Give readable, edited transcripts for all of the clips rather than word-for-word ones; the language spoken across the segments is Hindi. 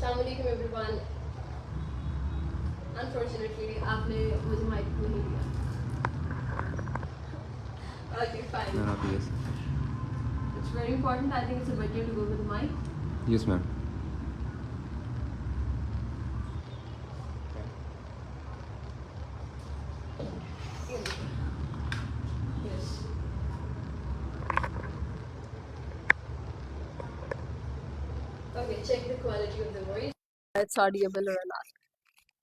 Assalamualaikum everyone. Unfortunately, आपने मुझे माइक नहीं दिया. Okay, fine. No, not yes. It's very important. I think it's better to go with the mic. Yes, ma'am. Yes. Okay, check the quality of the voice. It's audible or not.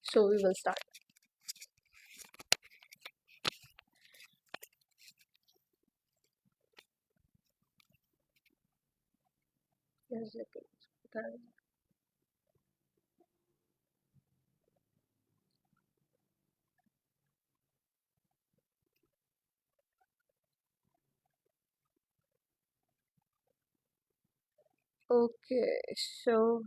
So we will start. Yes, okay. Okay, so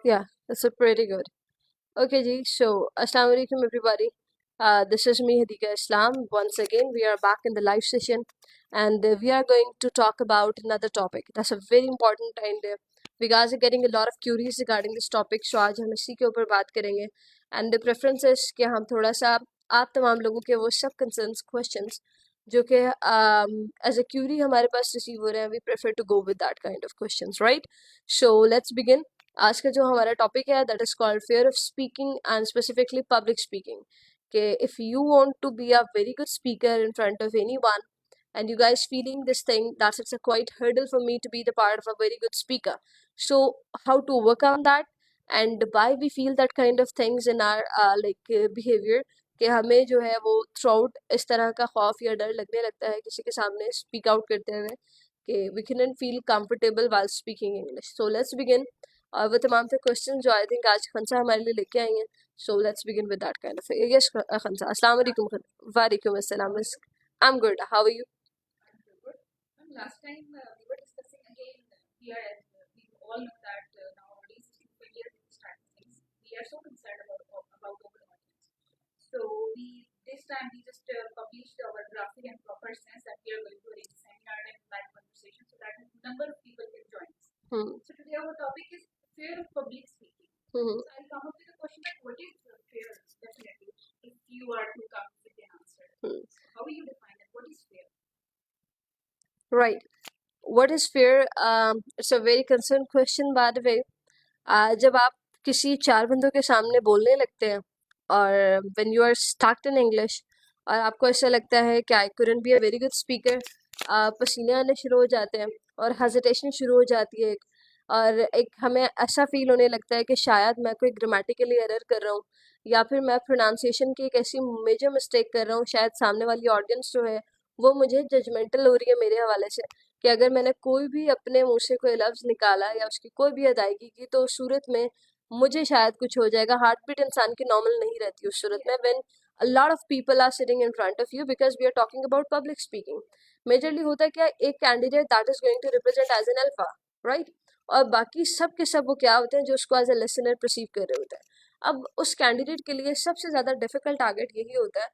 yeah, that's a pretty good. Okay, ji. So, Assalamu alaikum, everybody. This is me, Hadika Islam. Once again, we are back in the live session, and we are going to talk about another topic. That's a very important, and we guys are getting a lot of queries regarding this topic. So, आज हम इसी के ऊपर बात करेंगे. And the preference is कि हम थोड़ा सा आप तमाम लोगों के वो सब concerns, questions जो कि as a query हमारे पास receive हो रहे हैं, we prefer to go with that kind of questions, right? So, let's begin. आज का जो हमारा टॉपिक है that is called fear of speaking and specifically public speaking. कि if you want to be a very good speaker in front of anyone and you guys feeling this thing that it's a quite hurdle for me to be the part of a very good speaker, so how to overcome that and why we feel that kind of things in our behavior कि हमें जो है वो थ्रू आउट इस तरह का खौफ या डर लगने लगता है किसी के सामने स्पीक आउट करते हुए कि we can feel comfortable while speaking English. So let's begin. और वो तमाम से क्वेश्चन जो आई थिंक आज खंसा हमारे लिए लेके आई हैं. So let's begin with that kind of yes Khansa. अस्सलाम वालेकुम. वालेकुम अस्सलाम. I am good. How are you? Last time we were discussing again here, as we all know that nowadays failure to start things. We are so concerned about our audience. So this time we just published our graphic and proper sense that we are going to arrange a seminar and live conversation so that a number of people can join us. So today our topic is fear of public speaking. So I'll come up with a question like what is fear? Definitely, if you are to come with an answer, how will you define it? What is fear? Right. What is fear? It's a very concerned question, by the way. जब आप किसी चार बंदों के सामने बोलने लगते हैं और when you are stuck in English और आपको ऐसा लगता है कि I couldn't be a very good speaker, पसीने आने शुरू हो जाते हैं और hesitation शुरू हो जाती है एक, और एक हमें ऐसा फील होने लगता है कि शायद मैं कोई ग्रामेटिकली एरर कर रहा हूँ या फिर मैं प्रोनाउंसिएशन की एक ऐसी मेजर मिस्टेक कर रहा हूँ, शायद सामने वाली ऑडियंस जो है वो मुझे जजमेंटल हो रही है मेरे हवाले से कि अगर मैंने कोई भी अपने मुंह से कोई लफ्ज़ निकाला या उसकी कोई भी अदायगी की तो उस सूरत में मुझे शायद कुछ हो जाएगा. हार्ट बीट इंसान की नॉर्मल नहीं रहती उस सूरत में when a lot of people are sitting in front of you because we are talking about public speaking. Majorly होता है क्या, एक candidate that is going to represent as an alpha, right, और बाकी सब के सब वो क्या होते हैं जो उसको एज ए लिसनर परसीव कर रहे होते हैं. अब उस कैंडिडेट के लिए सबसे ज़्यादा डिफिकल्ट टारगेट यही होता है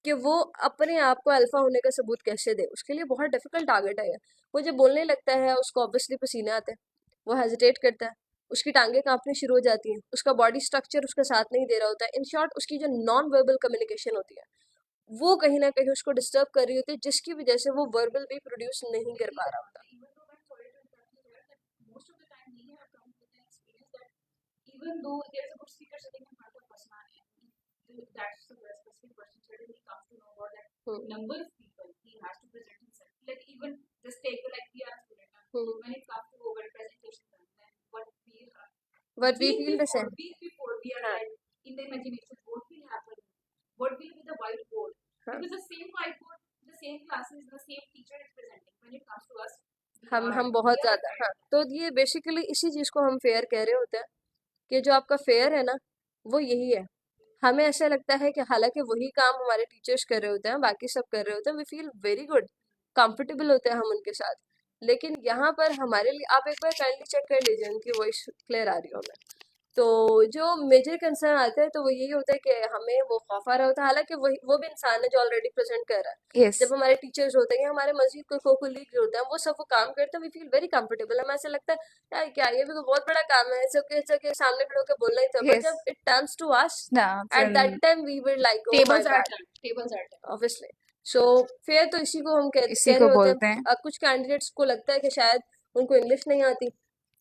कि वो अपने आप को अल्फा होने का सबूत कैसे दे. उसके लिए बहुत डिफिकल्ट टारगेट है. वो जब बोलने लगता है उसको ऑब्वियसली पसीने आते हैं, वो हेजिटेट करता है, उसकी टांगें कांपनी शुरू हो जाती हैं, उसका बॉडी स्ट्रक्चर उसका साथ नहीं दे रहा होता है. इन शॉर्ट उसकी जो नॉन वर्बल कम्युनिकेशन होती है वो कहीं ना कहीं उसको डिस्टर्ब कर रही होती है, जिसकी वजह से वो वर्बल भी प्रोड्यूस नहीं कर पा रहा होता. Even though there's a good speaker sitting in front of us, that's the specific person suddenly comes to know about that number of people he has to present himself. Like even just take like we are student, when it comes to our presentation, then But we feel the same. Week before we are like in the imagination, what will happen? What will be the whiteboard? Because the same whiteboard, the same classes, the same teacher is presenting. When it comes to us, हम बहुत ज़्यादा, हाँ, तो ये बेसिकली इसी चीज़ को हम फेयर कह रहे होते हैं कि जो आपका फेयर है ना वो यही है. हमें ऐसा लगता है कि हालांकि वही काम हमारे टीचर्स कर रहे होते हैं, बाकी सब कर रहे होते हैं, we feel very good, comfortable होते हैं हम उनके साथ. लेकिन यहाँ पर हमारे लिए आप एक बार काइंडली चेक कर लीजिए उनकी वॉइस क्लियर आ रही हो हमें. तो जो मेजर कंसर्न आता है तो वो यही होता है कि हमें वो खौफ आ रहा होता है, हालांकि वो भी इंसान है जो ऑलरेडी प्रेजेंट कर रहा है। Yes. जब हमारे टीचर्स होते हैं, हमारे मस्जिद कोई कोलीग होते हैं, वो सब वो काम करते हैं, वी फील वेरी कंफर्टेबल। हमें ऐसा लगता है यार क्या ये भी कोई बहुत बड़ा काम है, सबके सामने खड़े होकर बोलना ही था। But Yes. जब it turns to us Nah, at that then time we were like oh my tables are god, turned. Tables are turned. Obviously. So फिर तो इसी को हम इसी कह को रहे होते बोलते हैं। हैं। कुछ कैंडिडेट्स को लगता है कि शायद उनको इंग्लिश नहीं आती,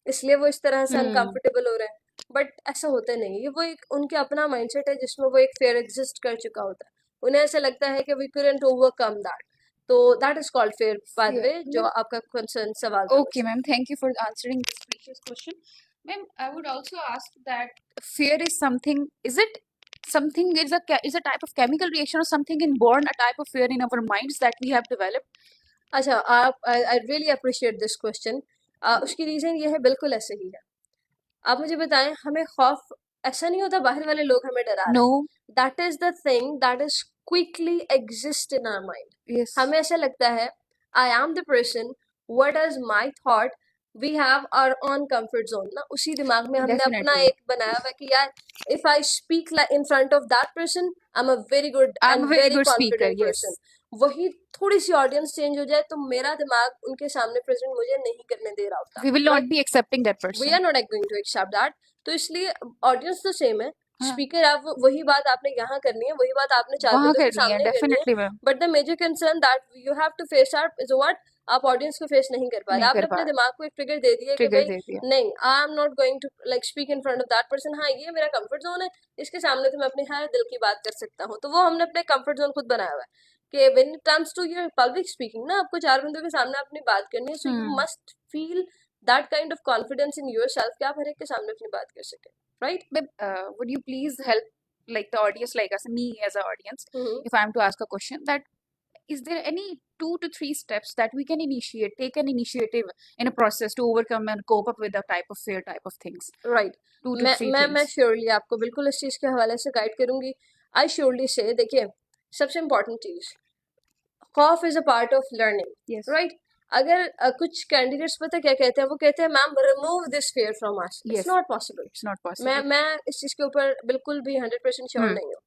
इसलिए वो इस तरह से अनकंफर्टेबल हो रहे हैं। बट ऐसा होता नहीं, ये वो एक उनके अपना माइंडसेट है जिसमें वो एक फेयर एग्जिस्ट कर चुका होता है। उन्हें ऐसा लगता है कि वी कुडंट ओवरकम दैट, तो that is called fair. By the way, जो Ma'am, आपका कंसर्न सवाल था okay, ma'am. Thank you for answering this precious question. Ma'am, I would also ask that fear is something. Is it something? Is a type of chemical reaction or something inborn? A type of fear in our minds that we have developed. अच्छा, आप I really appreciate this question. उसकी रीजन ये है, बिल्कुल ऐसे ही है। आप मुझे बताएं, हमें खौफ ऐसा नहीं होता बाहर वाले लोग हमें डरा रहे No. हैं। That is the thing that is quickly exist in our mind. Yes. हमें ऐसा लगता है I am the person, what is my thought, we have our on comfort zone ना। उसी दिमाग में हमने अपना Definitely. एक बनाया हुआ है कि यार if I speak in front of that person, I am a very good I'm and a very very good speaker. Confident Yes. Person. वही थोड़ी सी ऑडियंस चेंज हो जाए तो मेरा दिमाग उनके सामने प्रेजेंट मुझे नहीं करने दे रहा होता, We will right? not be accepting that we person. Are not going to accept that. तो इसलिए ऑडियंस तो सेम है, हाँ, स्पीकर आप वही बात आपने यहाँ करनी है, वही बात आपने चार वहाँ बंदों के करनी है सामने करनी है। definitely ma'am. But the major concern that you have to face out is what, आप ऑडियंस को फेस नहीं कर पा रहे। नहीं आपने कर अपने पा दिमाग को एक ट्रिगर दे दिया कि ट्रिगर भाई दे दिया। नहीं, I am not going to like speak in front of that person. हाँ, ये मेरा कंफर्ट जोन है, इसके सामने तो मैं अपने हर दिल की बात कर सकता हूँ। तो वो हमने अपने कंफर्ट जोन खुद बनाया हुआ है कि when it comes to your public speaking ना, आपको चार बंदों के सामने अपनी बात करनी है, so you must feel that kind of confidence in yourself कि आप हर एक के सामने अपनी बात कर सके, right? But would you please help, like the audience, like us, me as an audience, if I am to ask a question, that is there any 2 to 3 steps that we can take an initiative in a process to overcome and cope up with the type of things? Right. 2 to 3 मैं things. श्योरली आपको बिल्कुल इस चीज के हवाले से गाइड करूंगी। आई श्योरली से, देखिए सबसे इम्पोर्टेंट चीज, खौफ is a part of learning, Yes. Right? अगर कुछ कैंडिडेट्स पता क्या कहते हैं, वो कहते हैं ma'am remove this fear from us. It's Yes. Not possible. It's not possible. मैं इस चीज के ऊपर बिल्कुल भी 100% श्योर हम्म। नहीं हूँ।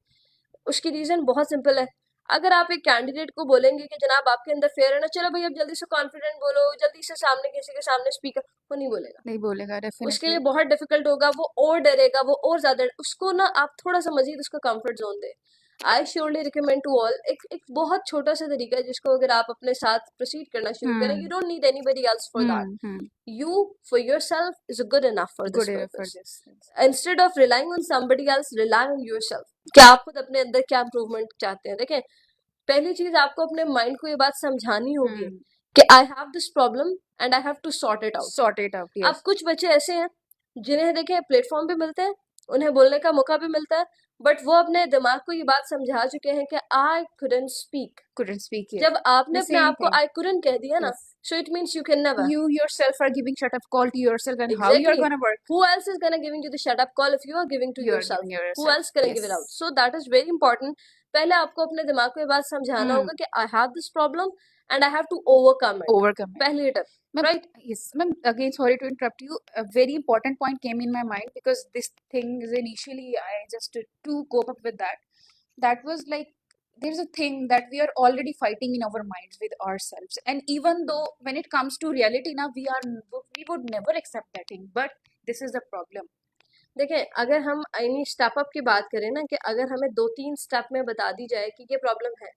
उसकी रीजन बहुत सिंपल है। अगर आप एक कैंडिडेट को बोलेंगे कि जनाब आपके अंदर फेयर है ना, चलो भाई अब जल्दी से कॉन्फिडेंट बोलो, जल्दी से सामने किसी के सामने स्पीकर, वो नहीं बोलेगा। नहीं बोलेगा उसके definitely. लिए बहुत डिफिकल्ट होगा, वो और डरेगा, वो और ज्यादा उसको ना आप थोड़ा सा मजीद उसका कंफर्ट जोन दे। I surely recommend to all, एक बहुत छोटा सा तरीका है जिसको अगर आप अपने साथ प्रोसीड करना शुरू करें, you don't need anybody else for that. You for yourself is good enough for this Good enough for purpose. this. Instead of relying on somebody else, rely on yourself. क्या आप खुद अपने अंदर क्या इम्प्रूवमेंट चाहते हैं? देखें, पहली चीज आपको अपने माइंड को ये बात समझानी होगी कि I have this problem and I have to sort it out. Sort it out. अब Yes. कुछ बच्चे ऐसे हैं जिन्हें देखें प्लेटफॉर्म पे मिलते हैं, उन्हें बोलने का मौका भी मिलता है, बट वो अपने दिमाग को ये बात समझा चुके हैं कि आई couldn't speak। Couldn't speak. Yes. जब आपने The अपने same आप को thing. आई couldn't कह दिया ना, Yes. so it means you can never। You yourself are giving shut up call to yourself, and how you are Exactly. gonna work? Who else is gonna giving you the shut up call if you are giving to You are yourself? giving Who yourself. else gonna give it out? Yes. So that is very important। पहले आपको अपने दिमाग को ये बात समझाना होगा कि I have this problem and I have to overcome it। Overcome it. पहली step, Ma'am, right? yes, ma'am. Again, sorry to interrupt you. A very important point came in my mind because this thing is initially I just to cope up with that. That was like there's a thing that we are already fighting in our minds with ourselves, and even though when it comes to reality, now we would never accept that thing. But this is the problem. देखें, अगर हम इन्हीं स्टेप अप की बात करें ना, कि अगर हमें 2-3 स्टेप में बता दी जाए कि ये प्रॉब्लम है,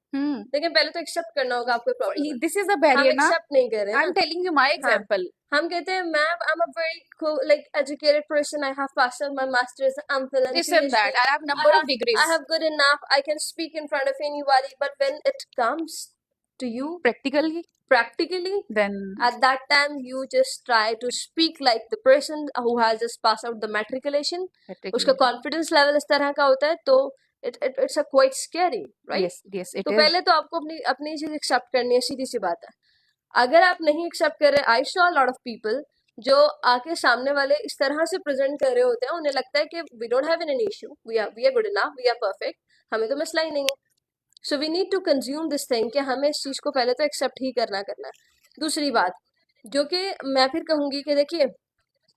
लेकिन पहले तो एक्सेप्ट करना होगा आपको प्रॉब्लम है। This is the हम barrier, na? एक्सेप्ट नहीं कर रहे हैं I'm ना। telling you my हाँ, example. हम कहते हैं ma'am I am a very like educated person, I have passed my masters, MPhil and This and PhD, that. I have number of degrees. I have good enough, I can speak in front of anybody, but when it comes to you Practically, then at that time you just try to speak like the person who has just passed out the matriculation। उसका confidence level इस तरह का होता है, तो it's a quite scary, right? yes, it तो is. पहले तो आपको अपनी चीज एक्सेप्ट करनी है, सीधी सी बात है। अगर आप नहीं एक्सेप्ट कर रहे, I saw lot of people जो आके सामने वाले इस तरह से प्रेजेंट कर रहे होते हैं, उन्हें लगता है कि we don't have an issue, we are good enough, we are perfect, हमें तो मसला ही नहीं है। So we need to consume this thing कि हमें इस चीज को पहले तो एक्सेप्ट ही करना है। दूसरी बात जो कि मैं फिर कहूंगी कि देखिए,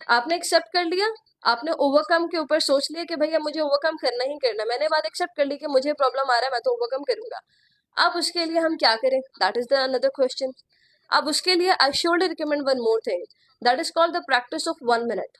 आपने एक्सेप्ट कर लिया, आपने ओवरकम के ऊपर सोच लिया कि भैया मुझे ओवरकम करना ही करना है, मैंने बात एक्सेप्ट कर ली कि मुझे प्रॉब्लम आ रहा है, मैं तो ओवरकम करूंगा। अब उसके लिए हम क्या करें, that is the another question. अब उसके लिए I should recommend one more thing, that is called the practice of 1 minute.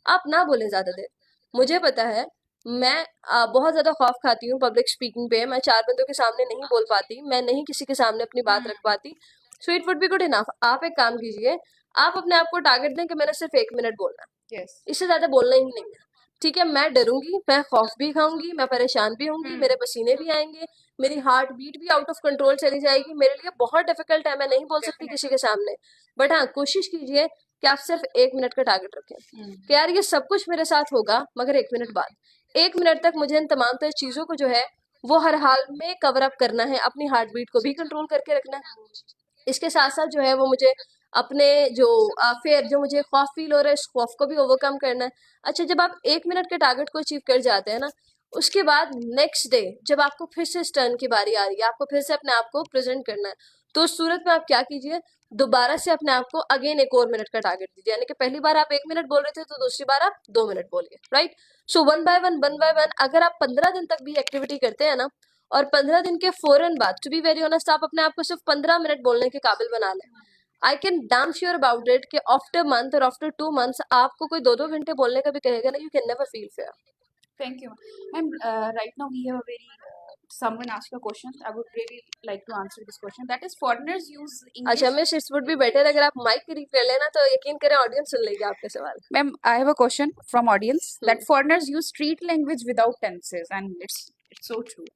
आप ना बोले ज्यादा देर। मुझे पता है मैं बहुत ज्यादा खौफ खाती हूँ पब्लिक स्पीकिंग पे, मैं 4 बंदों के सामने नहीं बोल पाती, मैं नहीं किसी के सामने अपनी बात रख पाती। So it would be good enough, आप एक काम कीजिए, आप अपने आप को टारगेट दें कि मैंने सिर्फ 1 मिनट बोलना है, Yes. इससे ज्यादा बोलना ही नहीं है। ठीक है, मैं डरूंगी, मैं खौफ भी खाऊंगी, मैं परेशान भी होंगी, मेरे पसीने भी आएंगे, मेरी हार्ट बीट भी आउट ऑफ कंट्रोल चली जाएगी, मेरे लिए बहुत डिफिकल्ट है, मैं नहीं बोल सकती किसी के सामने। बट हाँ, कोशिश कीजिए कि आप सिर्फ 1 मिनट का टारगेट रखें कि यार ये सब कुछ मेरे साथ होगा, मगर 1 मिनट बाद, 1 मिनट तक मुझे इन तमाम तरह चीजों को जो है वो हर हाल में कवर अप करना है, अपनी हार्ट बीट को भी कंट्रोल करके रखना है। इसके साथ साथ जो है वो मुझे अपने जो फेयर, जो मुझे खौफ फील हो रहा है, इस खौफ को भी ओवरकम करना है। अच्छा, जब आप 1 मिनट के टारगेट को अचीव कर जाते हैं ना, उसके बाद नेक्स्ट डे जब आपको फिर से इस टर्न की बारी आ रही है, आपको फिर से अपने आप को प्रेजेंट करना है, तो उस सूरत में आप क्या कीजिए, दोबारा से अपने आप को अगेन एक और मिनट का टारगेट दीजिए। यानी कि पहली बार आप 1 मिनट बोल रहे थे तो दूसरी बार आप 2 मिनट बोलिए, right. So one by one अगर आप 15 दिन तक भी एक्टिविटी करते हैं ना, और 15 दिन के फौरन बाद, टू बी वेरी ऑनेस्ट, आप अपने आप को सिर्फ 15 मिनट बोलने के काबिल बना लें, I can damn sure about it कि आफ्टर मंथ और आफ्टर 2 मंथ्स आपको कोई 2-2 घंटे बोलने का भी कहेगा ना, you can never feel fair. Thank you. Ma'am, right now we have a very someone asked a question. I would really like to answer this question. That is, foreigners use English. अच्छा miss, it would be better अगर आप माइक करीब कर लेना, तो यकीन करें ऑडियंस सुन लेगी आपके सवाल। Ma'am, I have a question from audience that foreigners use street language without tenses, and it's so true.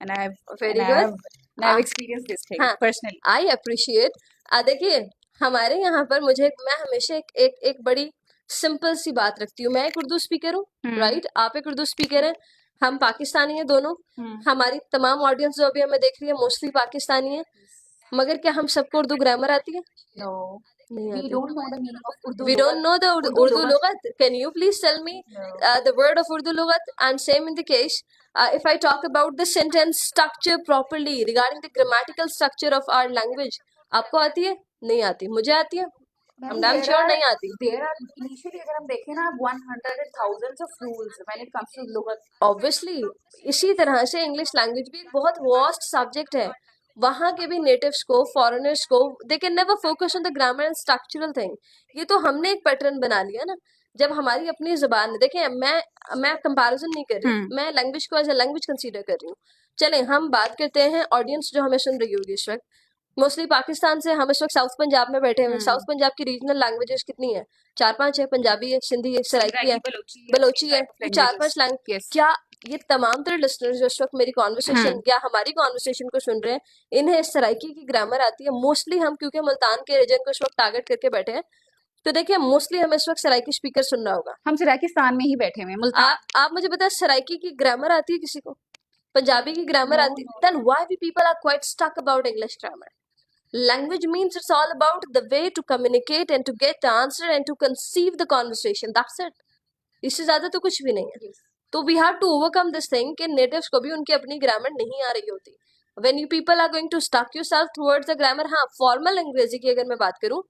And I have Very and I good. have and I have experienced this thing हाँ, personally. I appreciate. देखिए, हमारे यहाँ पर मैं हमेशा एक बड़ी सिंपल सी बात रखती हूँ। मैं एक उर्दू स्पीकर हूँ, राइट, आप एक उर्दू स्पीकर हैं, हम पाकिस्तानी हैं दोनों। हमारी तमाम ऑडियंस जो अभी हमें देख रही है मोस्टली पाकिस्तानी है, मगर क्या हम सबको उर्दू ग्रामर आती है? No, नहीं we आती। don't know the meaning of Urdu. We don't know the Urdu Urdu lughat. lughat. Can you please tell me the word of Urdu lughat? And same in the case, if I talk about the sentence structure properly regarding the grammatical structure of our language, आपको आती है? नहीं आती। मुझे आती है? I'm damn sure नहीं आती। There are initially अगर हम देखें ना 100 and thousands of rules when it comes to लुगत. Obviously, इसी तरह से इंग्लिश लैंग्वेज भी एक बहुत वास्ट सब्जेक्ट है। वहाँ के भी नेटिव्स को, फॉरेनर्स को, they can never focus on the grammar and structural thing. ये तो हमने एक पैटर्न बना लिया ना, जब हमारी अपनी जुबान है। देखिए, मैं कंपैरिजन नहीं कर रही, मैं लैंग्वेज को एज अ लैंग्वेज कंसीडर कर रही हूँ। चलें हम बात करते हैं ऑडियंस जो हमें सुन रही होगी इस वक्त, मोस्टली पाकिस्तान से, हम इस वक्त साउथ पंजाब में बैठे हुए। साउथ पंजाब की रीजनल लैंग्वेजेस कितनी है? 4-5 है। पंजाबी है, सिंधी है, सराइकी है, बलोची है, 4-5 लैंग्वेज। क्या ये तमाम तरह लिसनर्स जो इस वक्त मेरी कॉन्वर्सेशन या हमारी कॉन्वर्सेशन को सुन रहे हैं, इन्हें सराइकी की ग्रामर आती है? मोस्टली हम, क्योंकि मुल्तान के रीजन को इस वक्त टारगेट करके बैठे हैं, तो देखिए मोस्टली हमें इस वक्त सराइकी स्पीकर सुन रहा होगा। हम सराइकिस्तान में ही बैठे हुए हैं, मुल्तान। आप मुझे बताएं, सराइकी की ग्रामर आती है किसी को? पंजाबी की ग्रामर आती है? Then why we people are quite stuck about English grammar? Language means it's all about the way to communicate and to get the answer and to conceive the conversation. That's it. इससे ज्यादा तो कुछ भी नहीं है। तो we have to overcome this thing कि natives को भी उनकी अपनी ग्रामर नहीं आ रही होती। When you people are going to stuck yourself towards the grammar, हाँ, फॉर्मल अंग्रेजी की अगर मैं बात करूँ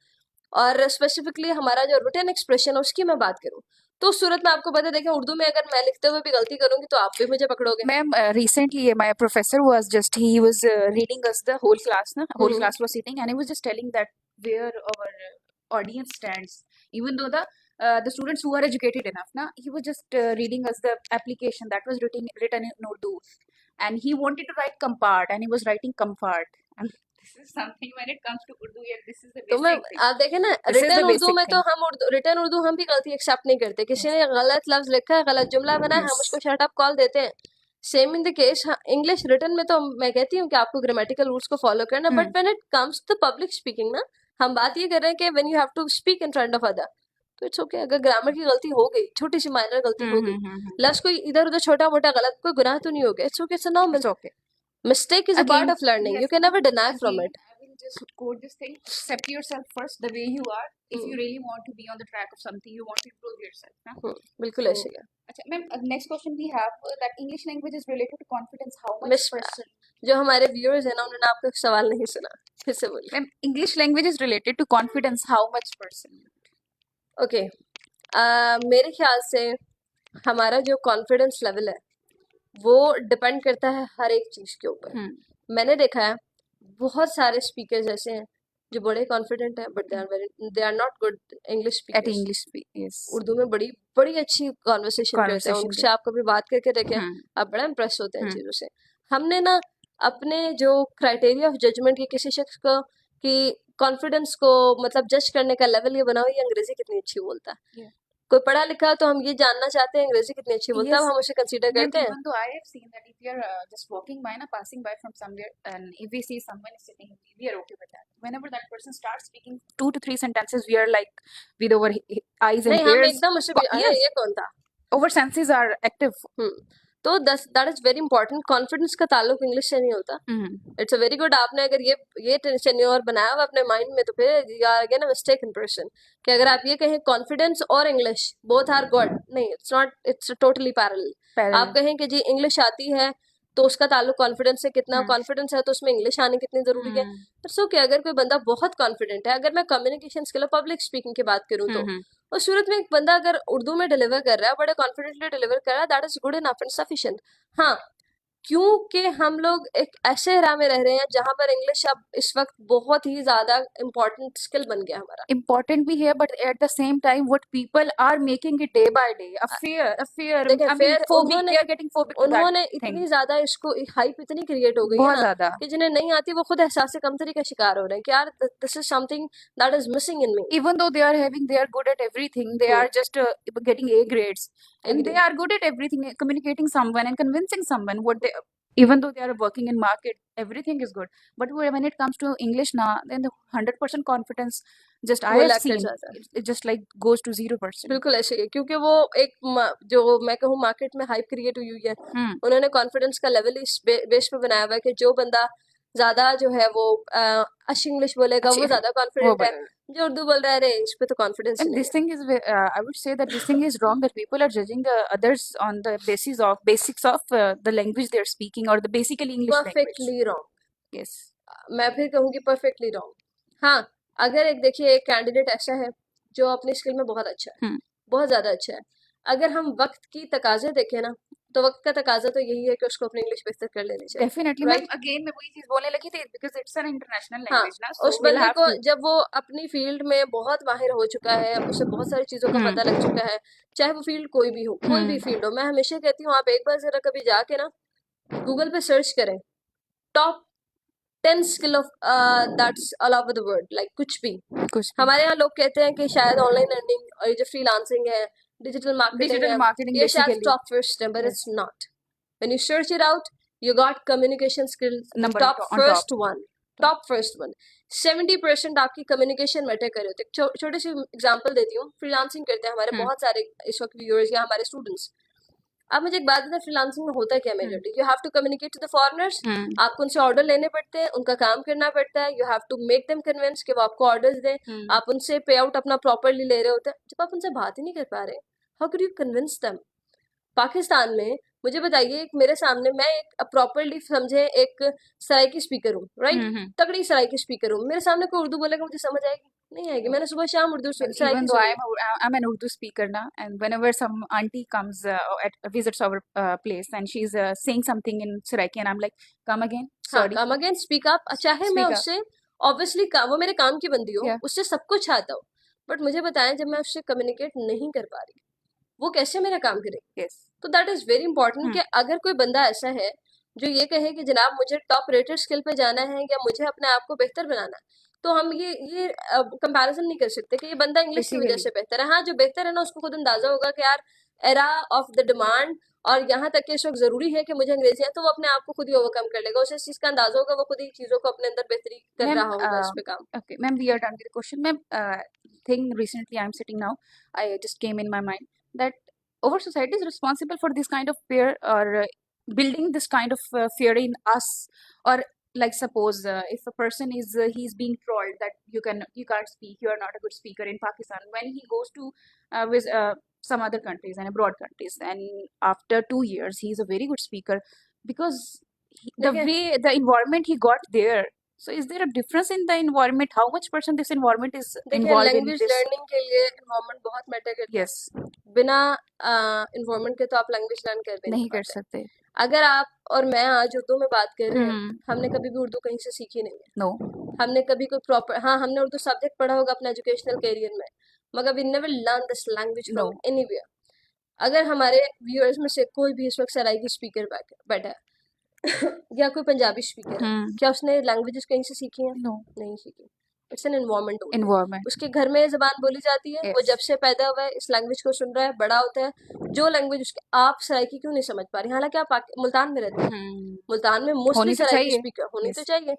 और स्पेसिफिकली हमारा जो रिटन एक्सप्रेशन है उसकी मैं बात करूँ, तो उस सूरत में आपको पता है, देखिए उर्दू में अगर मैं लिखते हुए भी गलती करूंगी तो आप भी मुझे पकड़ोगे। Ma'am, recently my professor was reading us the whole class, na? Whole class was sitting, and he was just telling that where our audience stands. Even though the students who are educated enough, na, he was just reading us the application that was written in Urdu, and he wanted to write compart, and he was writing comfort. And this is something when it comes to Urdu, yeah, this is the तो मैं basic thing. आप देखें ना, This is the return Urdu basic में तो thing. हम रिटर्न उर्दू हम भी गलती एक्सेप्ट नहीं करते। किसी ने गलत लफ्ज लिखा है, गलत जुमला बनाया, हम उसको शट अप कॉल देते हैं। Same in the case English written में तो मैं कहती हूँ कि आपको ग्रामेटिकल रूल्स को फॉलो करना, but when it comes to public speaking ना, हम बात ये कर रहे हैं कि when you have to speak in front of other, तो इट्स ओके। अगर ग्रामर की गलती हो गई, छोटी सी माइनर गलती हो गई, लफ्ज कोई इधर उधर छोटा मोटा गलत, कोई गुनाह तो नहीं हो गया। It's okay, it's normal. It's okay. Mistake is a part of learning, you can never deny from it. I will just quote this thing: accept yourself first, the way you are. If you really want to be on the track of something, you want to improve yourself. Na? बिल्कुल ऐसे ही है। Achha, ma'am, next question we have that English language is related to confidence. How much Miss- person? जो हमारे व्यूअर्स हैं ना, उन्होंने आपका सवाल नहीं सुना, फिर से बोलिए। Ma'am, English language is related to confidence. How much person? Okay, मेरे ख्याल से हमारा जो कॉन्फिडेंस लेवल है वो डिपेंड करता है हर एक चीज के ऊपर। मैंने देखा है बहुत सारे स्पीकर्स ऐसे हैं जो बड़े कॉन्फिडेंट हैं but they are not good English at speakers. English yes Urdu में बड़ी बड़ी अच्छी कॉन्वर्सेशन करते हैं, conversation उनसे आप कभी बात करके देखें हम्म आप बड़ा इम्प्रेस होते हैं इन हम्म चीज़ों से। हमने ना अपने जो क्राइटेरिया ऑफ जजमेंट की किसी शख्स को कि कॉन्फिडेंस को मतलब जज करने का लेवल ये बना हुआ है, ये अंग्रेजी कितनी अच्छी बोलता है। Yeah. कोई पढ़ा लिखा है तो हम ये जानना चाहते हैं अंग्रेजी कितनी अच्छी बोलता है, Yes, अब हम उसे कंसीडर ma'am, करते हैं। even though I have seen that if you're just walking by and passing by from somewhere, and if we see someone is sitting, we are okay with that. Whenever that person starts speaking 2 to 3 sentences, we are like with our eyes and नहीं हम ears. एकदम उसे भी, अरे Yes, ये कौन था। our senses are active. तो that is very important. Confidence का ताल्लुक इंग्लिश से नहीं होता। इट्स अ वेरी गुड, आपने अगर ये टेन्योर बनाया हुआ अपने माइंड में तो फिर you are again a mistaken person कि अगर आप ये कहें कॉन्फिडेंस और इंग्लिश बोथ आर गुड, नहीं, it's not, it's totally parallel. आप कहें कि जी इंग्लिश आती है तो उसका ताल्लुक कॉन्फिडेंस से कितना, कॉन्फिडेंस है तो उसमें इंग्लिश आनी कितनी जरूरी है। पर सो कि अगर कोई बंदा बहुत कॉन्फिडेंट है, अगर मैं कम्युनिकेशन स्किल और पब्लिक स्पीकिंग की बात करूं तो उस सूरत में एक बंदा अगर उर्दू में डिलीवर कर रहा है, बड़े कॉन्फिडेंटली डिलीवर कर रहा है, that is good enough and sufficient. हाँ, क्योंकि हम लोग एक ऐसे एरा में रह रहे हैं जहां पर इंग्लिश अब इस वक्त बहुत ही ज्यादा इम्पोर्टेंट स्किल बन गया हमारा। Important be here, but at the same time, what people are making it day by day, a fear. देखें I mean, फिर phobic. They are getting phobic to that उन्होंने thing. इतनी ज्यादा इसको हाइप इतनी क्रिएट हो गई है बहुत ना ज्यादा कि जिन्हें नहीं आती वो खुद एहसास कमतरी का शिकार हो रहे हैं कि यार this is something that is missing in me. even though they are good at everything, they are just getting A grades, and they Agree. are good at everything, communicating someone and convincing someone what they, even though they are working in market, everything is good, but when it comes to English now, then the 100% confidence just I वो have लैक कर seen जाता है। it just like goes to 0%. बिल्कुल ऐसे ही है, क्योंकि वो एक जो मैं कहूँ मार्केट में हाइप क्रिएट हुई है, उन्होंने कॉन्फिडेंस का लेवल इस बेस पे बनाया हुआ है कि जो बंदा ज्यादा जो है वो अच्छी इंग्लिश बोलेगा वो ज्यादा कॉन्फिडेंट है, जो उर्दू बोल रहा है अरे इस पे तो कॉन्फिडेंस And नहीं this है। thing is I would say that this thing is wrong, that people are judging others on the basis of basics of the language they're speaking, or the basically English language. Perfectly wrong. Yes. मैं फिर कहूँगी परफेक्टली रॉन्ग। हाँ, अगर एक देखिए एक कैंडिडेट ऐसा है जो अपनी स्किल में बहुत अच्छा है, बहुत ज्यादा अच्छा है, अगर हम वक्त की तकाजे देखें ना तो वक्त का तकाजा तो यही है कि उसको अपनी इंग्लिश बेहतर कर लेनी चाहिए। Definitely, right? ma'am. Again, मैं वही चीज बोलने लगी थी, because it's an international हाँ, language ना, so उस we'll बंदे have को to. जब वो अपनी फील्ड में बहुत माहिर हो चुका है, उसे बहुत सारी चीजों का पता लग चुका है, चाहे वो फील्ड कोई भी हो, कोई भी फील्ड हो, मैं हमेशा कहती हूँ आप एक बार जरा कभी जाके ना गूगल पे सर्च करें top 10 skill of that's all over the world, like कुछ भी। हमारे यहाँ लोग कहते हैं कि शायद ऑनलाइन अर्निंग और ये जो फ्रीलांसिंग है, डिजिटल मार्केटिंग है, ये शायद टॉप फर्स्ट है, but it's not. When you search it out you got communication skills top first one, top first one. 70% आपकी कम्युनिकेशन मैटर कर रहे होते हैं। छोटी सी एग्जांपल देती हूँ, फ्रीलांसिंग करते हैं हमारे बहुत सारे इस वक्त व्यूअर्स या हमारे स्टूडेंट्स। अब मुझे एक बात बताएं, फ्रीलांसिंग में होता क्या majorly, you have to communicate to the foreigners, आपको उनसे ऑर्डर लेने पड़ते हैं, उनका काम करना पड़ता है, you have to make them convince कि वो आपको ऑर्डर्स दें, आप उनसे पे आउट अपना प्रॉपरली ले रहे होते हैं। जब आप उनसे बात ही नहीं कर पा रहे, how can you convince them. Pakistan में मुझे बताइए, एक मेरे सामने मैं एक प्रॉपरली समझे एक सराइकी स्पीकर हूँ, राइट, तगड़ी सराइकी स्पीकर हूँ, मेरे सामने कोई उर्दू बोलेगा मुझे समझ आएगी नहीं आएगी। मैंने सुबह शाम Urdu Even though I'm an Urdu speaker now, and whenever some auntie comes visits our place, and she's saying something in Saraiki, and I'm like, come again, sorry, come again, speak up। चाहे मैं उससे ऑब्वियसली वो मेरे काम की बंदी हो, उससे सब कुछ आता हो, बट मुझे बताएं जब मैं उससे कम्युनिकेट नहीं कर पा रही वो कैसे मेरा काम करेगी। yes. तो दैट इज वेरी इंपॉर्टेंट कि अगर कोई बंदा ऐसा है जो ये कहे कि जनाब मुझे टॉप रेटेड स्किल पे जाना है या मुझे अपने आप को बेहतर बनाना है, तो हम ये कंपैरिजन नहीं कर सकते कि ये बंदा इंग्लिश की वजह से बेहतर है। हाँ, जो बेहतर है ना उसको खुद अंदाजा होगा कि यार एरा ऑफ द डिमांड और यहाँ तक कि इस वक्त जरूरी है कि मुझे अंग्रेजी है, तो वो अपने आप को खुद ही ओवरकम कर लेगा, उसे इस चीज का अंदाजा होगा, वो खुद ही चीजों को अपने अंदर बेहतरी कर रहा होगा इस पे काम। Okay, ma'am, we are done with the question, ma'am. Thing recently I'm sitting now, I just came in my mind that our society is responsible for this kind of fear, or building this kind of fear in us, or like suppose if a person is he's being trolled that you can't speak, you are not a good speaker in Pakistan, when he goes to with some other countries and abroad countries, and after 2 years he is a very good speaker, because the way the environment he got there, So is there a difference in the environment? How much percent this environment is देखिए involved in language this? Learning के लिए इन्वायरमेंट बहुत मैटर करता है। Yes, बिना इन्वायरमेंट के तो आप लैंग्वेज लर्न कर भी नहीं नहीं कर पाते। सकते. अगर आप और मैं आज उर्दू में बात कर रहे हैं, हमने Hmm. कभी भी उर्दू कहीं से सीखी नहीं है। No. हमने कभी कोई प्रॉपर, हाँ हमने उर्दू सब्जेक्ट पढ़ा होगा अपने एजुकेशनल करियर में, मगर we never learn this language No. From anywhere. अगर हमारे व्यूअर्स में से कोई भी इस वक्त सराइकी स्पीकर बैठा है या कोई पंजाबी स्पीकर है, Hmm. क्या उसने लैंग्वेजेस कहीं से सीखी हैं? No. नहीं सीखी। It's an environment only. Environment. उसके घर में जबान बोली जाती है, वो Yes. जब से पैदा हुआ है इस लैंग्वेज को सुन रहा है, बड़ा होता है। जो लैंग्वेज उसके, आप सराइकी क्यों नहीं समझ पा रही? हालांकि आप मुल्तान में रहते हैं, Hmm. मुल्तान में मोस्टली होनी तो सराइकी चाहिए. स्पीकर होनी तो Yes. चाहिए।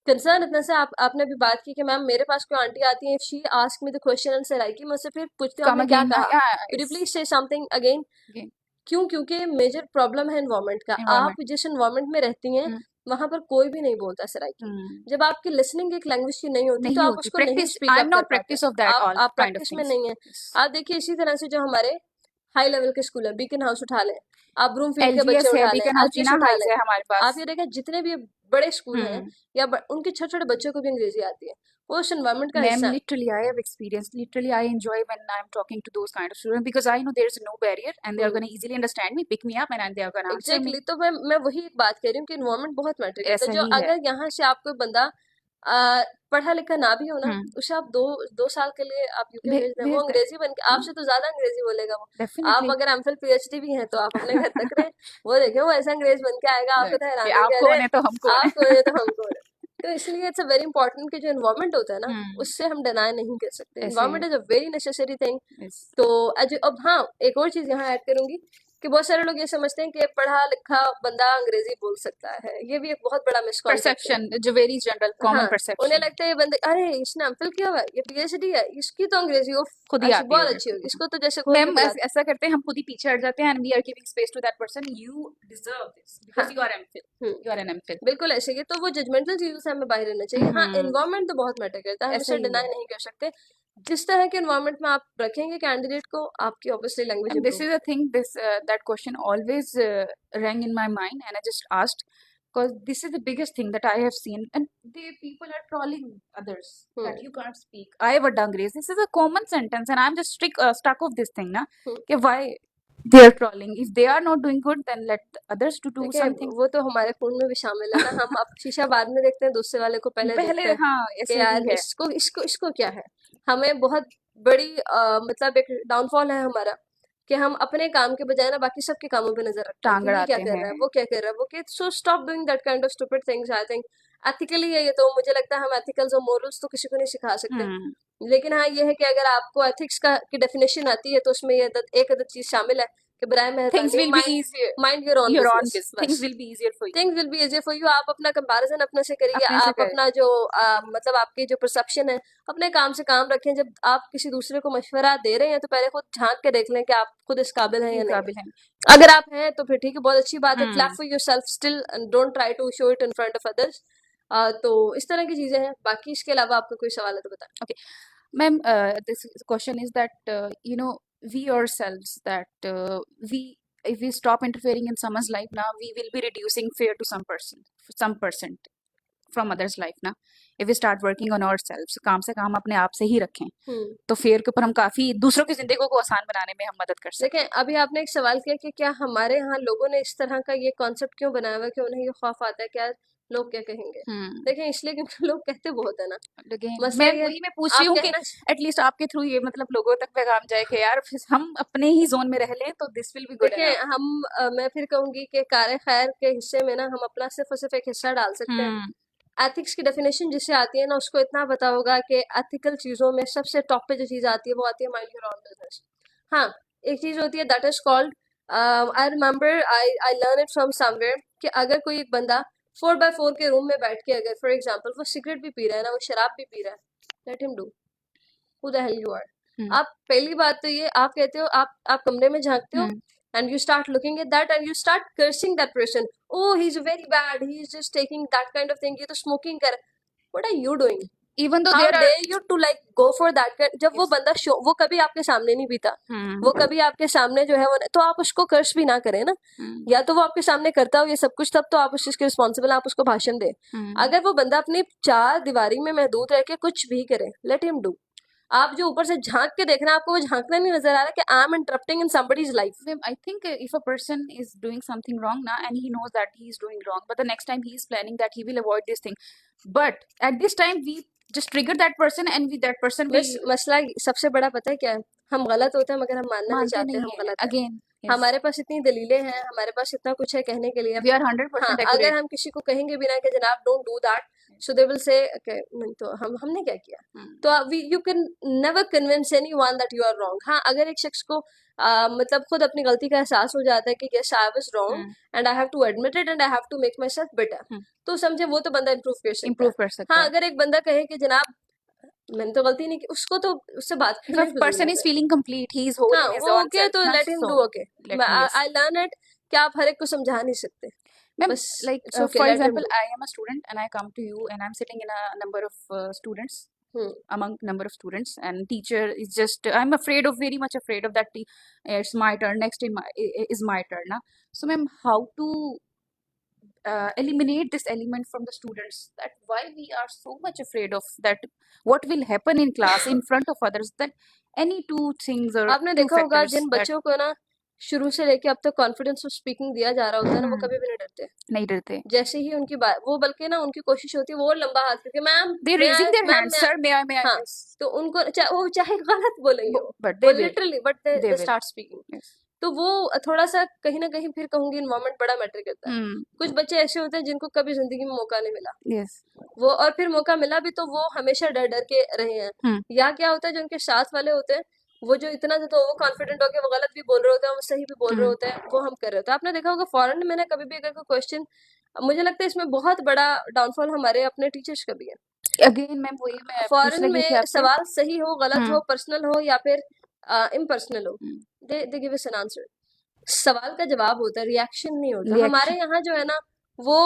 कंसर्न इतना से आपने अभी बात की कि मैम मेरे पास कोई आंटी आती है, if she ask me the question in Saraiki, मैं उससे फिर पूछती हूँ Come आपने क्या again. कहा, Yeah. could you It's please say something again? again क्यों? क्योंकि मेजर प्रॉब्लम है एनवायरनमेंट का। environment. आप जिस एनवायरनमेंट में रहती हैं Hmm. वहां पर कोई भी नहीं बोलता सराइकी। Hmm. जब आपकी लिसनिंग एक लैंग्वेज की नहीं होती तो नहीं आप होती. उसको नहीं Practice. स्पीक I'm अप कर not पाते। practice of that all आप kind of प्रैक्टिस में things. नहीं है। Yes. आप देखिए इसी तरह से जो हमारे हाई लेवल के स्कूल है, बीकन हाउस उठा लें, आप ब्रूमफील्ड के बच्चे LGS है, उठा लें, Beacon House, एलजीएस Tina उठा Heights लें, है हमारे आप पास. ये देखें जितने भी बड़े स्कूल हैं Hmm. या उनके छोटे छोटे बच्चों को भी अंग्रेजी आती है, वो उस एनवायरनमेंट का Ma'am, हिस्सा है। literally, I have experience. Literally, I enjoy when I'm talking to those kind of students because I know there is no barrier and they are hmm going to easily understand me, pick me up, and they are going to answer me. Exactly तो मैं वही एक बात कह रही हूँ कि इन्वायरमेंट बहुत मैटर करता है। ऐसा जो ही है. अगर यहाँ से आप कोई बंदा पढ़ा लिखा ना भी हो ना, Hmm. उसे आप दो साल के लिए आप यूके भेज दें, वो भेज दे. अंग्रेजी बन के आपसे तो ज्यादा अंग्रेजी बोलेगा वो। आप Definitely. अगर एमफिल पीएचडी भी हैं तो आप अपने घर तक रहे, वो देखें वो ऐसा अंग्रेज बन के आएगा, आपको तो कि हैरानी आप कह कौन रहे है तो हम कौन आप है. कौन है तो हम कौन है। तो इसलिए इट्स अ वेरी इंपॉर्टेंट कि जो इन्वायरमेंट होता है ना, Hmm. उससे हम डिनाई नहीं कर सकते। ऐसे इन्वायरमेंट है. Is a very necessary thing. Yes. तो अब हाँ एक और चीज यहाँ ऐड करूंगी कि बहुत सारे लोग ये समझते हैं कि पढ़ा लिखा बंदा अंग्रेजी बोल सकता है। ये भी एक बहुत बड़ा मिसकॉन्सेप्शन है। Perception, जो very general, हाँ common उन्हें perception. लगता है ये बंदे, अरे इसने एमफिल किया हुआ है, ये पीएचडी है, इसकी तो अंग्रेजी वो खुद ही अच्छी आती बहुत होगी. अच्छी होगी, इसको तो जैसे खोल के मैम बुलाते। ऐसा करते हैं, हम खुद ही पीछे हट जाते हैं and we are giving space to that person. You deserve this हाँ because you are MPhil. Hmm You are an MPhil. बिल्कुल ऐसे ही है। तो वो जजमेंटल चीजों से हमें बाहर रहना चाहिए। हाँ हम्म. एनवायरनमेंट तो बहुत मैटर करता है, हम ऐसा इसे ही डिनाई है. नहीं कर सकते। जिस तरह के एनवायरनमेंट में आप रखेंगे कैंडिडेट को, आपकी obviously language And this improve. is the thing, that question always rang in my mind, and I just asked because this is the biggest thing that I have seen, and people are trolling others that you can't speak. I have a Dangres. This is a common sentence, and I'm just stuck of this thing, na? कि why they are trolling? If they are not doing good, then let others to do देखिए something. वो तो हमारे खून में भी शामिल है ना। हम अब शीशा बाद में देखते हैं, दूसरे वाले को पहले देखते पहले हैं हाँ कि ऐसे यार ही है. इसको इसको इसको क्या है। हमें बहुत बड़ी मतलब एक डाउनफॉल है हमारा कि हम अपने काम के बजाय ना बाकी सबके कामों पे नजर रखते हैं टांग कि ये क्या अड़ाते कर रहा है, हैं. वो क्या कर रहा है, वो क्या। So stop doing that kind of stupid things. I think ethically है ये, तो मुझे लगता है हम एथिकल्स और मोरल्स तो किसी को नहीं सिखा सकते। हम्म. लेकिन हाँ ये है कि अगर आपको एथिक्स का की डेफिनेशन आती है तो उसमें ये एक अदद चीज शामिल है कि बराए Things मेहरबानी will be easier. Mind your own Your own business. business. Things will be easier for you. Things will be easy for you. आप अपना कंपैरिजन अपने से करिए, अपने से आप करें. अपना जो मतलब आपकी जो परसेप्शन है अपने काम से काम रखें। जब आप किसी दूसरे को मशवरा दे रहे हैं तो पहले खुद झांक के देख लें कि आप खुद इस काबिल हैं या ये नहीं। काबिल हैं. अगर आप हैं तो फिर ठीक है, बहुत अच्छी बात है। Clap hmm. For yourself still and don't try to show it in front of others. तो इस तरह की चीजें हैं। बाकी इसके अलावा आपका कोई सवाल है तो बताएं। Okay. Ma'am, this question is that we ourselves that if we stop interfering in someone's life now, we will be reducing fear to some percent from others' life ना. If we start working on ourselves, काम से काम अपने आप से ही रखें, तो fear के ऊपर हम काफी दूसरों की जिंदगी को आसान बनाने में हम मदद कर सकते हैं. देखें अभी आपने एक सवाल किया कि क्या हमारे यहाँ लोगों ने इस तरह का ये कॉन्सेप्ट क्यों बनाया हुआ है कि उन्हें ये खौफ आता है क्या लोग क्या कहेंगे। देखें इसलिए क्योंकि लोग कहते बहुत है ना। मसला मैं ये वही मैं पूछ रही आप हूँ कि कहना एटलीस्ट आपके थ्रू ये मतलब लोगों तक पैगाम जाए कि यार हम अपने ही जोन में रह लें तो दिस विल बी गुड देखिए एनफ. हम मैं फिर कहूंगी कि कार खैर के हिस्से में ना हम अपना सिर्फ और सिर्फ एक हिस्सा डाल सकते हैं। एथिक्स की डेफिनेशन जिसे आती है ना उसको इतना पता होगा कि एथिकल चीजों में सबसे टॉप पे जो चीज आती है वो आती है माइंड योर ओन बिजनेस। हाँ एक चीज होती है that is called I remember I learn it from somewhere कि अगर कोई एक बंदा 4x4 के रूम में बैठ के अगर फॉर एग्जाम्पल वो सिगरेट भी पी रहा है ना, वो शराब भी पी रहा है, let him do, who the hell you are. आप पहली बात तो ये आप कहते हो, आप कमरे में झांकते हो and you start looking at that and you start cursing that person. Oh, he's very bad, he's just taking that kind of thing, ये तो smoking कर, what are you doing? even though How there are dare you to like go for that जब वो Yes. बंदा वो कभी आपके सामने नहीं पीता, वो कभी आपके सामने जो है वो, तो आप उसको कर्स भी ना करें ना, या तो वो आपके सामने करता हो ये सब कुछ, तब तो आप उस चीज के रिस्पॉन्सिबल, आप उसको भाषण दें। अगर वो बंदा अपनी चार दीवारी में महदूद रह के कुछ भी करे, लेट हिम डू। आप जो ऊपर से झांक के देखना, आपको वो झांकना नहीं नजर आ रहा कि I am interrupting in somebody's life. Ma'am, I think if a person is doing something wrong now and he knows that he is doing wrong, but the next time he is planning that he will avoid this thing. But at this time, we just trigger that person and with that person we बस मसला सबसे बड़ा पता है क्या है, हम गलत होते हैं मगर हम मानना नहीं मानते चाहते नहीं हम है. गलत हैं। Again, yes. हमारे पास इतनी दलीलें हैं, हमारे पास इतना कुछ है कहने के लिए। We are हाँ, 100% अगर accurate. हम किसी को कहेंगे भी ना कि जनाब don't do that, so they will say तो हमने क्या किया। तो we you can never convince anyone that you are wrong. हाँ, अगर एक शख्स को मतलब खुद अपनी गलती का एहसास हो जाता है कि yes I was wrong and I have to admit it and I have to make myself better, तो समझे वो तो बंदा इम्प्रूव कर सकता Improve है। कर सकता हाँ, है. अगर एक बंदा कहे कि जनाब मैंने तो गलती नहीं की, उसको तो उससे बात If करने a की person जरूरत is है। feeling complete, he is whole हाँ, in his वो own ओके self. तो ना, let him so do okay. let him, yes. I learn it कि आप हर एक को समझा नहीं सकते। Ma'am, बस like it's okay, for let him example, do. I am a student and I come to you and I'm sitting in a number of students. Among number of students and teacher is just I'm afraid of very much afraid of that it's my turn next in my is my turn now. So ma'am, how to eliminate this element from the students, that why we are so much afraid of that what will happen in class in front of others, that any two things or आपने two देखा होगा factors जिन that बच्चों को ना शुरू से लेके अब तक कॉन्फिडेंस ऑफ स्पीकिंग दिया जा रहा होता है ना, वो कभी भी नहीं डरते। नहीं डरते. जैसे ही उनकी बात, वो बल्कि ना उनकी कोशिश होती है वो लंबा हाथ करके मैम They're मैं raising their मैम hands, मैं, sir, may I हाँ, yes. तो उनको वो चाहे गलत बोलेंगे वो, But they will. Literally but They they will. Start speaking. Yes. तो वो थोड़ा सा कहीं ना कहीं फिर कहूंगी इन्वायरमेंट बड़ा मैटर करता है। कुछ बच्चे ऐसे होते हैं जिनको कभी जिंदगी में मौका नहीं मिला, Yes. वो और फिर मौका मिला भी तो वो हमेशा डर डर के रहे हैं। या क्या होता है जो उनके साथ वाले होते हैं वो जो इतना तो वो कॉन्फिडेंट होकर वो गलत भी बोल रहे होते हैं, वो सही भी बोल रहे होते हैं, वो हम कर रहे होते हैं। आपने देखा होगा फॉरेन में ना कभी भी अगर कोई क्वेश्चन, मुझे लगता है इसमें बहुत बड़ा डाउनफॉल हमारे अपने टीचर्स का भी है। अगेन मैम वही मैं पूछ फॉरेन रही थी में आपसे. सवाल सही हो गलत हो पर्सनल हो या फिर इम्पर्सनल हो, they give us an answer. सवाल का जवाब होता है, रिएक्शन नहीं होता। Reaction. हमारे यहाँ जो है ना वो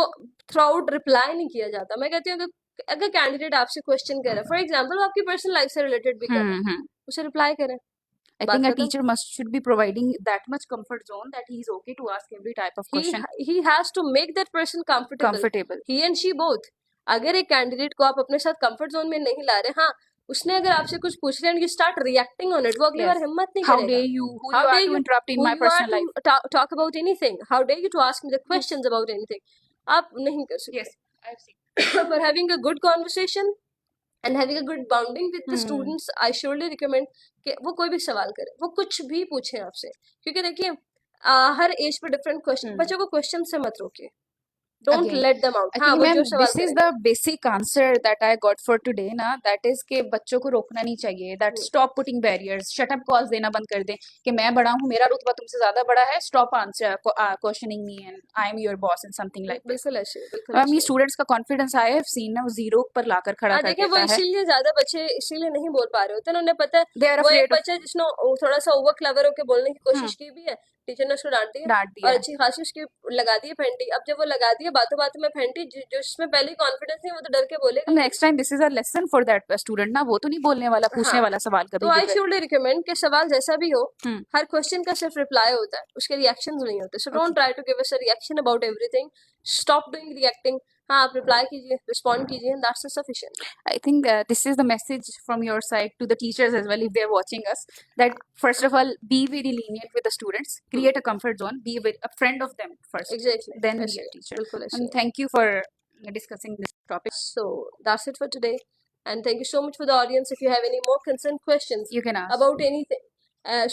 थ्रू आउट रिप्लाई नहीं किया जाता। मैं कहती हूँ कि अगर कैंडिडेट आपसे क्वेश्चन कर रहा है, फॉर एग्जांपल वो आपकी पर्सनल लाइफ से रिलेटेड भी कर रहा है, उसे रिप्लाई करें। I बात think a खत्म। teacher should be providing that much comfort zone that he is okay to ask every type of question. he has to make that person comfortable. He and she both. अगर एक कैंडिडेट को आप अपने साथ कंफर्ट जोन में नहीं ला रहे, हाँ उसने अगर आपसे कुछ पूछ लिया and you start reacting on it, वो अगली Yes. बार हिम्मत नहीं How करेगा। dare you? Who you are to interrupt in my personal life? talk about anything? How dare you to ask me the questions about anything? आप नहीं कर सकते। Yes, I've seen. For having a good conversation and having a good bonding with the students, I surely recommend कि वो कोई भी सवाल करे, वो कुछ भी पूछे आपसे, क्योंकि देखिए हर एज पे डिफरेंट क्वेश्चन, बच्चों को क्वेश्चन से मत रोकिए, don't Again, let them out. I हाँ, think वो ma'am जो सवाल this is करेंगे। the basic answer that I got for today ना, that is कि बच्चों को रोकना नहीं चाहिए, that stop putting barriers, shut up calls देना बंद कर दें कि मैं बड़ा हूँ, मेरा रुतबा तुमसे ज्यादा बड़ा है, stop answer questioning me and I am your boss and something like this. बिल्कुल ऐसे, बिल्कुल मैम ये ऐसे। स्टूडेंट्स का कॉन्फिडेंस आई हैव सीन ना वो जीरो पर लाकर खड़ा हाँ कर देखिए, वो देता है. इसीलिए ज्यादा बच्चे इसीलिए नहीं बोल पा रहे होते हैं, उन्हें पता They है are वो एक afraid of बच्चा जिसने थोड़ा सा ओवर क्लेवर होकर बोलने की कोशिश की भी है, टीचर ने उसको डांट दिया डांट दिया और है. अच्छी खासी उसकी लगा दी है फेंटी। अब जब वो लगा दी है बातों बातों में फेंटी, जो इसमें पहले कॉन्फिडेंस नहीं, वो तो डर के बोलेगा। Next time this is a lesson for that student ना, वो तो नहीं बोलने वाला, पूछने हाँ, वाला सवाल कभी तो आई भी. शुड रिकमेंड कि सवाल जैसा भी हो, हर क्वेश्चन का सिर्फ रिप्लाई होता है, उसके रिएक्शंस नहीं होते। So don't try to give us a reaction about everything, stop doing reacting. हाँ, आप रिप्लाई कीजिए, रिस्पॉन्ड कीजिए, that's sufficient. I think this is the message from your side to the teachers as well if they're watching us, that first of all be very lenient with the students, create a comfort zone, be a friend of them first, exactly, then be ऐसे a teacher. बिल्कुल ऐसे। And thank you for discussing this topic. So that's it for today, and thank you so much for the audience. If you have any more concerned questions You can ask. about anything,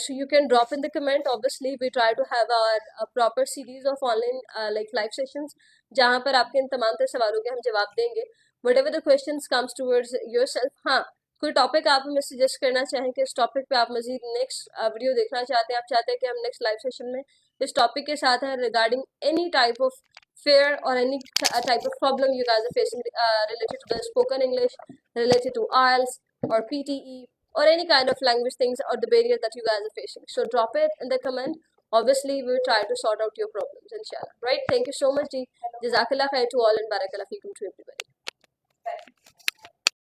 so you can drop in the comment. Obviously we try to have our proper series of online like live sessions जहाँ पर आपके इन तमाम तरह सवालों के हम जवाब देंगे, whatever the questions comes towards yourself। हाँ, कोई टॉपिक आप हमें सजेस्ट करना चाहें कि इस टॉपिक पे आप मजीद नेक्स्ट वीडियो देखना चाहते हैं, आप चाहते हैं कि हम नेक्स्ट लाइव सेशन में इस टॉपिक के साथ हैं regarding any type of fear or any type of problem you guys are facing related to the spoken English, related to IELTS or PTE or any kind of language things or the barrier that you guys are facing. So drop it in the comment. Obviously, we will try to sort out your problems, inshallah. Right? Thank you so much, Ji. Jazakallah khair to all and barakallah feekum to everyone.